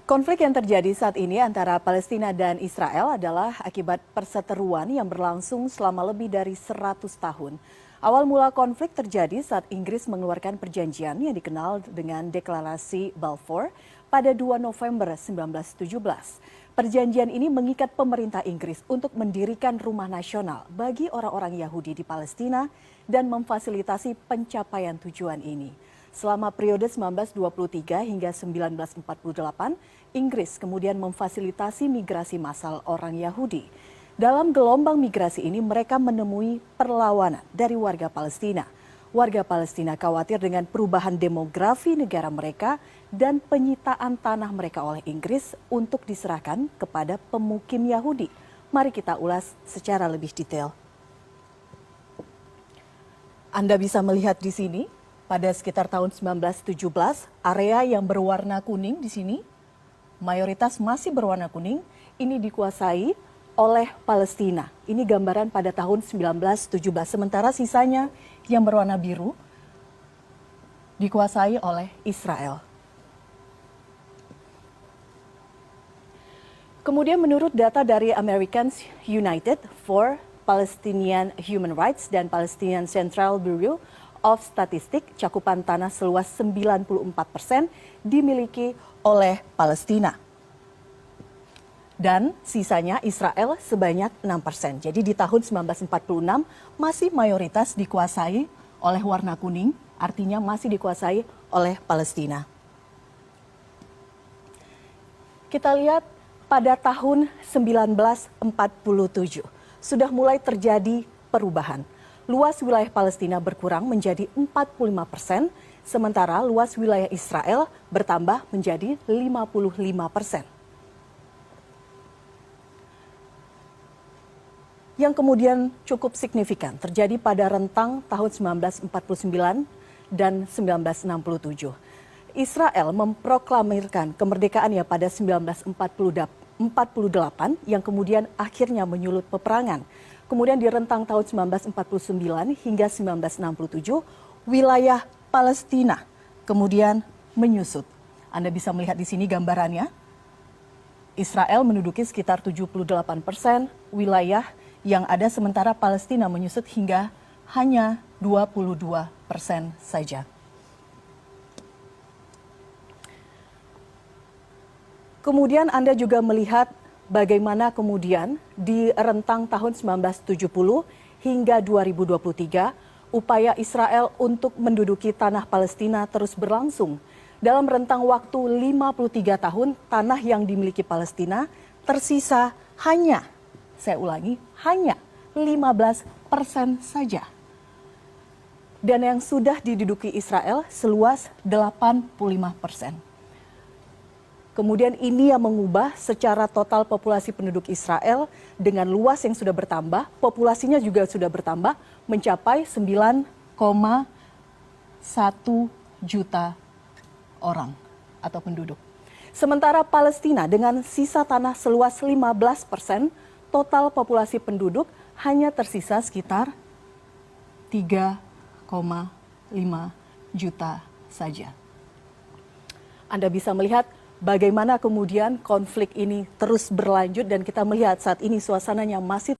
Konflik yang terjadi saat ini antara Palestina dan Israel adalah akibat perseteruan yang berlangsung selama lebih dari 100 tahun. Awal mula konflik terjadi saat Inggris mengeluarkan perjanjian yang dikenal dengan Deklarasi Balfour pada 2 November 1917. Perjanjian ini mengikat pemerintah Inggris untuk mendirikan rumah nasional bagi orang-orang Yahudi di Palestina dan memfasilitasi pencapaian tujuan ini. Selama periode 1923 hingga 1948, Inggris kemudian memfasilitasi migrasi massal orang Yahudi. Dalam gelombang migrasi ini mereka menemui perlawanan dari warga Palestina. Warga Palestina khawatir dengan perubahan demografi negara mereka dan penyitaan tanah mereka oleh Inggris untuk diserahkan kepada pemukim Yahudi. Mari kita ulas secara lebih detail. Anda bisa melihat di sini pada sekitar tahun 1917, area yang berwarna kuning di sini, mayoritas masih berwarna kuning, ini dikuasai oleh Palestina. Ini gambaran pada tahun 1917, sementara sisanya yang berwarna biru dikuasai oleh Israel. Kemudian menurut data dari Americans United for Palestinian Human Rights dan Palestinian Central Bureau of Statistic, cakupan tanah seluas 94% dimiliki oleh Palestina. Dan sisanya Israel sebanyak 6%. Jadi di tahun 1946 masih mayoritas dikuasai oleh warna kuning, artinya masih dikuasai oleh Palestina. Kita lihat pada tahun 1947 sudah mulai terjadi perubahan. Luas wilayah Palestina berkurang menjadi 45%, sementara luas wilayah Israel bertambah menjadi 55%. Yang kemudian cukup signifikan terjadi pada rentang tahun 1949 dan 1967. Israel memproklamirkan kemerdekaannya pada 1948 yang kemudian akhirnya menyulut peperangan. Kemudian di rentang tahun 1949 hingga 1967, wilayah Palestina kemudian menyusut. Anda bisa melihat di sini gambarannya. Israel menduduki sekitar 78% wilayah yang ada, sementara Palestina menyusut hingga hanya 22% saja. Kemudian Anda juga melihat bagaimana kemudian di rentang tahun 1970 hingga 2023, upaya Israel untuk menduduki tanah Palestina terus berlangsung. Dalam rentang waktu 53 tahun, tanah yang dimiliki Palestina tersisa hanya, saya ulangi, hanya 15% saja. Dan yang sudah diduduki Israel seluas 85%. Kemudian ini yang mengubah secara total populasi penduduk Israel dengan luas yang sudah bertambah, populasinya juga sudah bertambah mencapai 9,1 juta orang atau penduduk. Sementara Palestina dengan sisa tanah seluas 15%, total populasi penduduk hanya tersisa sekitar 3,5 juta saja. Anda bisa melihat bagaimana kemudian konflik ini terus berlanjut dan kita melihat saat ini suasananya masih